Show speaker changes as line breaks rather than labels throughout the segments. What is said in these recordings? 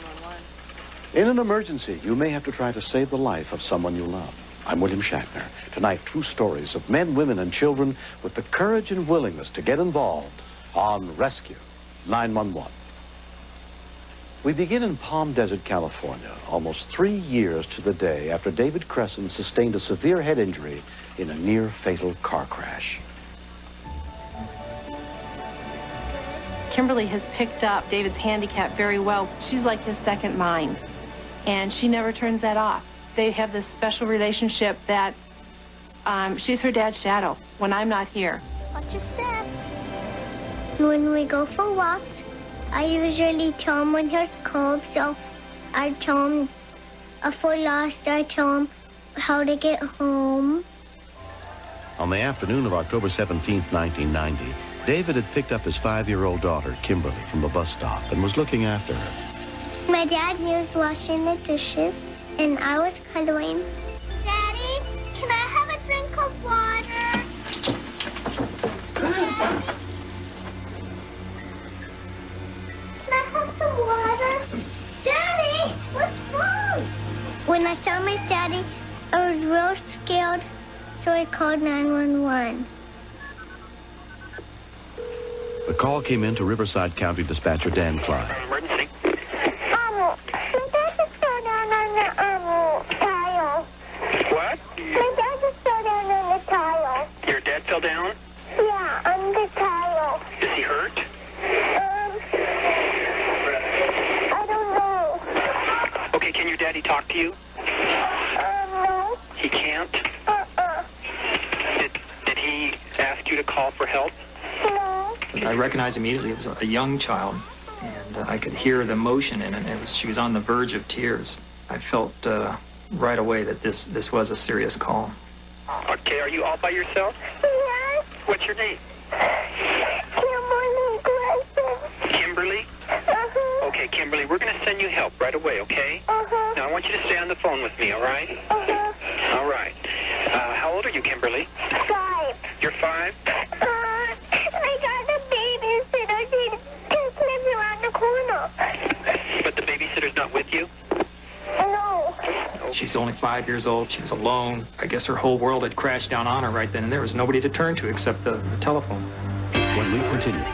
911.
In an emergency, you may have to try to save the life of someone you love. I'm William Shatner. Tonight, true stories of men, women, and children with the courage and willingness to get involved on Rescue 911. We begin in Palm Desert, California, almost 3 years to the day after David Cresson sustained a severe head injury in a near-fatal car crash.
Kimberly has picked up David's handicap very well. She's like his second mind, and she never turns that off. They have this special relationship that she's her dad's shadow when I'm not here.
Watch your step. When we go for walks, I usually tell him when he's cold, so I tell him if we're lost, I tell him how to get home.
On the afternoon of October 17th, 1990, David had picked up his 5-year-old daughter, Kimberly, from the bus stop and was looking after her.
My dad, he was washing the dishes, and I was cuddling. Daddy, can I have a drink of water? Daddy? Can I have some water? Daddy, what's wrong? When I saw my daddy, I was real scared, so I called 911.
The call came in to Riverside County Dispatcher Dan Klein.
Emergency.
My dad just fell down on the tile.
What?
My dad just fell down on the tile.
Your dad fell down?
Yeah, on the tile.
Is he hurt?
I don't know.
Okay, can your daddy talk to you?
No.
He can't? Did he ask you to call for help?
No.
I recognized immediately it was a young child, and I could hear the emotion in it. She was on the verge of tears. I felt right away that this was a serious call.
Okay, are you all by yourself?
Yes.
What's your name?
Kimberly Cresson.
Kimberly? Okay, Kimberly, we're going to send you help right away, okay? Now, I want you to stay on the phone with me, all right? All right. How old are you, Kimberly?
5.
You're 5?
I got a babysitter. She just lives around the corner.
But the babysitter's not with you?
No.
She's only 5 years old. She was alone. I guess her whole world had crashed down on her right then, and there was nobody to turn to except the telephone.
When we continue.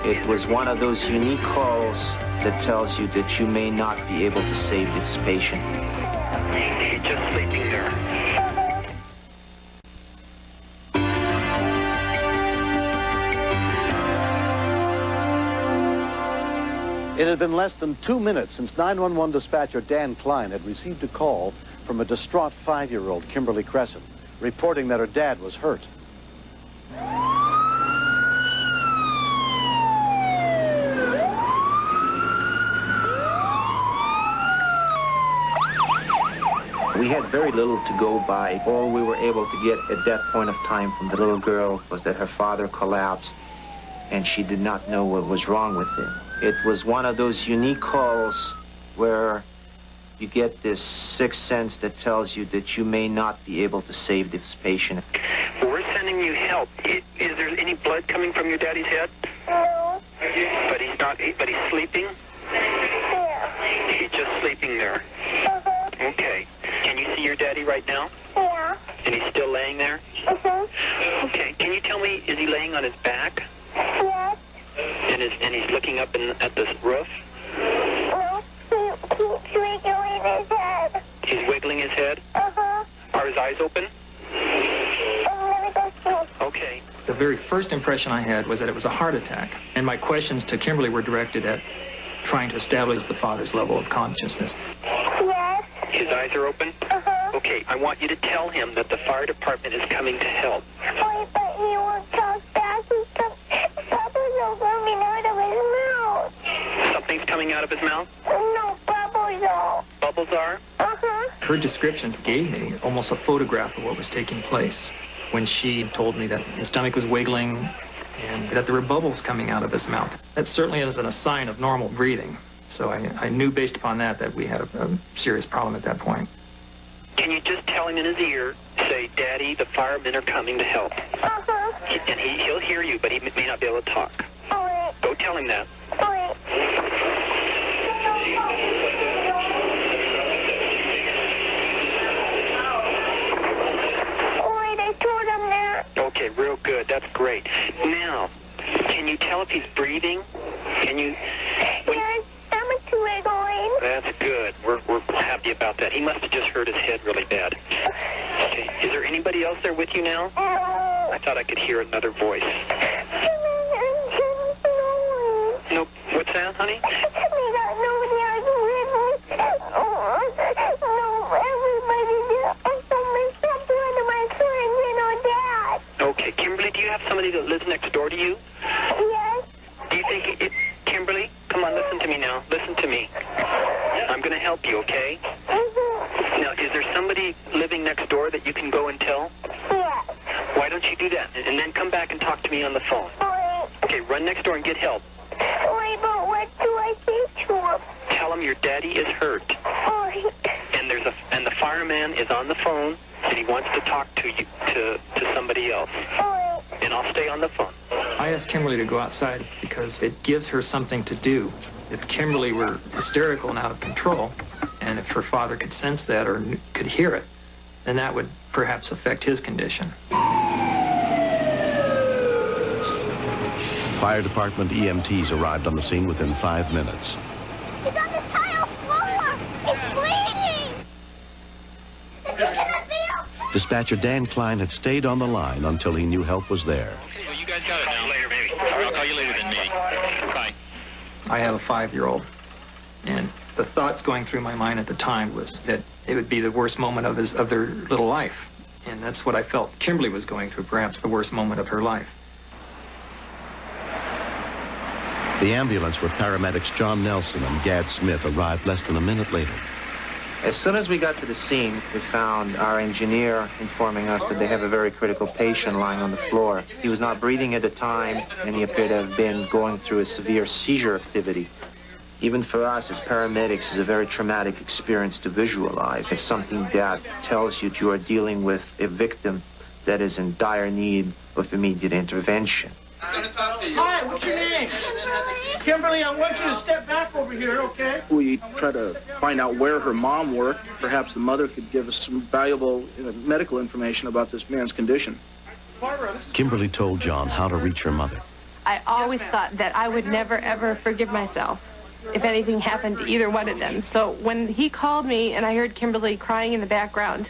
It was one of those unique calls that tells you that you may not be able to save this patient.
He's just sleeping there.
It had been less than 2 minutes since 911 dispatcher Dan Klein had received a call from a distraught 5-year-old Kimberly Cresson, reporting that her dad was hurt.
We had very little to go by. All we were able to get at that point of time from the little girl was that her father collapsed and she did not know what was wrong with him. It was one of those unique calls where you get this sixth sense that tells you that you may not be able to save this patient.
We're sending you help. Is there any blood coming from your daddy's head?
No.
But he's not, but he's sleeping?
Yeah.
He's just sleeping there. Okay. Can you see your daddy right now?
Yeah.
And he's still laying there? Okay. Can you tell me, is he laying on his back?
Yes.
And he's looking up at the roof?
No. He's wiggling his head.
He's wiggling his head? Are his eyes open?
I'm gonna go see.
Okay.
The very first impression I had was that it was a heart attack, and my questions to Kimberly were directed at trying to establish the father's level of consciousness.
Yes.
His eyes are open? Okay, I want you to tell him that the fire department is coming to help.
Wait, but he won't talk back. Bubbles are coming out of his mouth.
Something's coming out of his mouth?
No, bubbles are.
Bubbles are?
Her description gave me almost a photograph of what was taking place when she told me that his stomach was wiggling and that there were bubbles coming out of his mouth. That certainly isn't a sign of normal breathing. So I knew based upon that we had a serious problem at that point.
Can you just tell him in his ear, say, Daddy, the firemen are coming to help? And he'll hear you, but he may not be able to talk.
All right.
Go tell him that.
All right.
That's great. Now, can you tell if he's breathing? Can you...
Yes, stomach's wiggling.
That's good. We're happy about that. He must have just hurt his head really bad. Okay. Is there anybody else there with you now? I thought I could hear another voice. Nope. What's that, honey? Okay, Kimberly, do you have somebody that lives next door to you?
Yes.
Do you think it... Kimberly, come on, listen to me now. Listen to me. I'm going to help you, okay? Now, is there somebody living next door that you can go and tell?
Yes.
Why don't you do that? And then come back and talk to me on the phone. Okay, run next door and get help.
Wait, but what do I say to him?
Tell him your daddy is hurt. And the fireman is on the phone, and he wants to talk to you, to somebody else. And I'll stay on the phone.
I asked Kimberly to go outside because it gives her something to do. If Kimberly were hysterical and out of control, and if her father could sense that or could hear it, then that would perhaps affect his condition.
Fire department EMTs arrived on the scene within 5 minutes.
He's on the tile floor! He's bleeding! Is he gonna feel?
Dispatcher Dan Klein had stayed on the line until he knew help was there.
Okay, well, you guys got it now. Later, maybe. I'll call you later then, maybe. Bye.
I have a 5-year-old, and the thoughts going through my mind at the time was that it would be the worst moment of their little life. And that's what I felt Kimberly was going through, perhaps the worst moment of her life.
The ambulance with paramedics John Nelson and Gad Smith arrived less than a minute later.
As soon as we got to the scene, we found our engineer informing us that they have a very critical patient lying on the floor. He was not breathing at the time, and he appeared to have been going through a severe seizure activity. Even for us as paramedics, it's a very traumatic experience to visualize. It's something that tells you that you are dealing with a victim that is in dire need of immediate intervention.
Hi, what's your name? Kimberly, I want you to step back over here, okay?
We try to find out where her mom worked. Perhaps the mother could give us some valuable medical information about this man's condition.
Kimberly told John how to reach her mother.
I always thought that I would never, ever forgive myself if anything happened to either one of them. So when he called me and I heard Kimberly crying in the background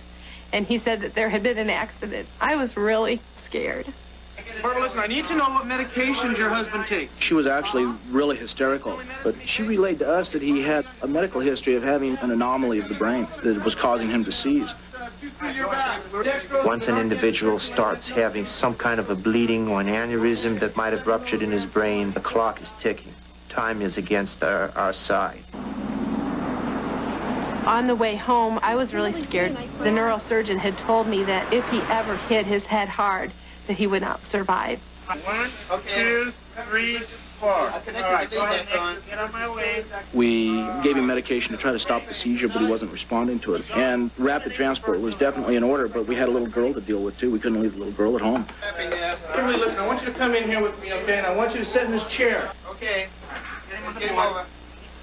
and he said that there had been an accident, I was really scared.
Barbara, listen, I need to know what medications your husband takes.
She was actually really hysterical, but she relayed to us that he had a medical history of having an anomaly of the brain that was causing him to seize.
Once an individual starts having some kind of a bleeding or an aneurysm that might have ruptured in his brain, the clock is ticking. Time is against our side.
On the way home, I was really scared. The neurosurgeon had told me that if he ever hit his head hard, that he would not survive.
1, 2, 3, 4. All right, go ahead, get on my way.
We gave him medication to try to stop the seizure, but he wasn't responding to it. And rapid transport was definitely in order, but we had a little girl to deal with, too. We couldn't leave the little girl at home.
Kimberly, listen, I want you to come in here with me, okay? And I want you to sit in this chair. Okay. Get him over.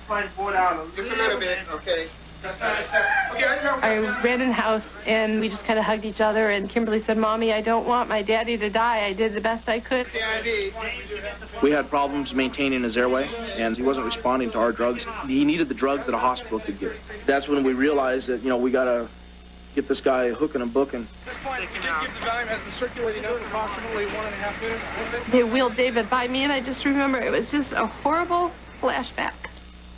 Try to pull it out just a little bit, okay?
I ran in the house and we just kind of hugged each other, and Kimberly said, "Mommy, I don't want my daddy to die. I did the best I could."
We had problems maintaining his airway, and he wasn't responding to our drugs. He needed the drugs that a hospital could give. That's when we realized that, we got to get this guy hooking and booking.
They wheeled David by me, and I just remember it was just a horrible flashback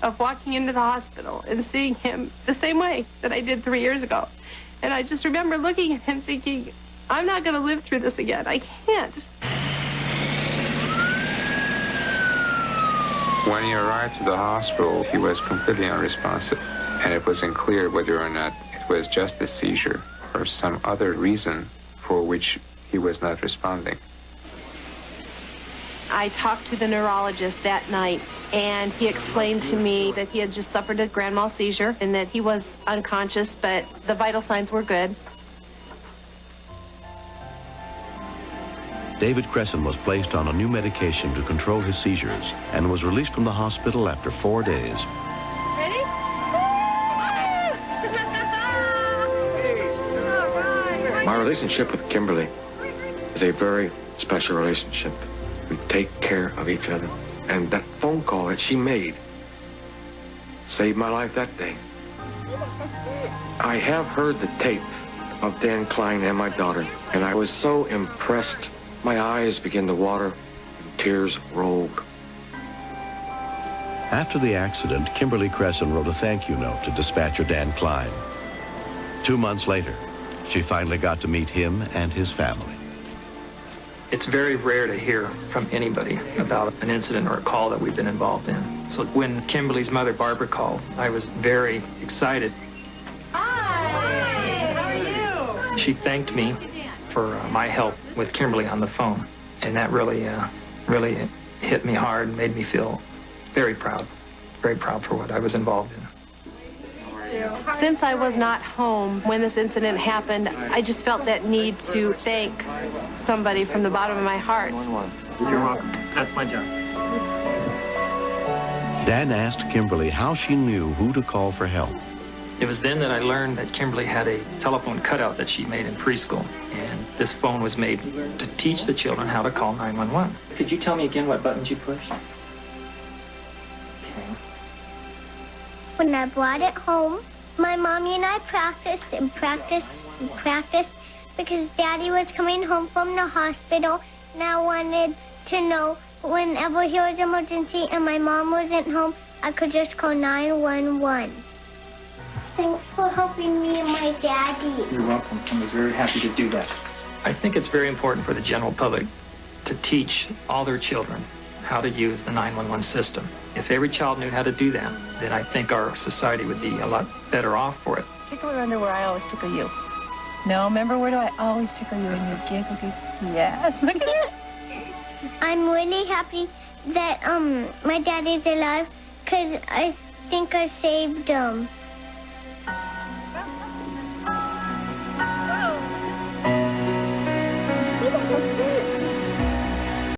of walking into the hospital and seeing him the same way that I did 3 years ago. And I just remember looking at him thinking, I'm not going to live through this again. I can't.
When he arrived to the hospital, he was completely unresponsive, and it wasn't clear whether or not it was just a seizure or some other reason for which he was not responding.
I talked to the neurologist that night, and he explained to me that he had just suffered a grand mal seizure and that he was unconscious, but the vital signs were good.
David Cresson was placed on a new medication to control his seizures and was released from the hospital after 4 days.
Ready?
My relationship with Kimberly is a very special relationship. We take care of each other. And that phone call that she made saved my life that day. I have heard the tape of Dan Klein and my daughter, and I was so impressed. My eyes began to water, and tears rolled.
After the accident, Kimberly Crescent wrote a thank you note to dispatcher Dan Klein. 2 months later, she finally got to meet him and his family.
It's very rare to hear from anybody about an incident or a call that we've been involved in. So when Kimberly's mother, Barbara, called, I was very excited.
Hi, how are you?
She thanked me for my help with Kimberly on the phone, and that really hit me hard and made me feel very proud for what I was involved in.
Since I was not home when this incident happened, I just felt that need to thank somebody from the bottom of my heart.
You're welcome. That's my job.
Dan asked Kimberly how she knew who to call for help.
It was then that I learned that Kimberly had a telephone cutout that she made in preschool, and this phone was made to teach the children how to call 911. Could you tell me again what buttons you pushed? Okay.
When I brought it home, my mommy and I practiced and practiced and practiced because Daddy was coming home from the hospital, and I wanted to know whenever he was emergency and my mom wasn't home, I could just call 911. Thanks for helping me and my daddy.
You're welcome. I was very happy to do that. I think it's very important for the general public to teach all their children how to use the 911 system. If every child knew how to do that, then I think our society would be a lot better off for it.
Tickle her under where I always tickle you. No, remember, where do I always tickle you and you giggle? Yes, look at it.
I'm really happy that my daddy's alive because I think I saved him.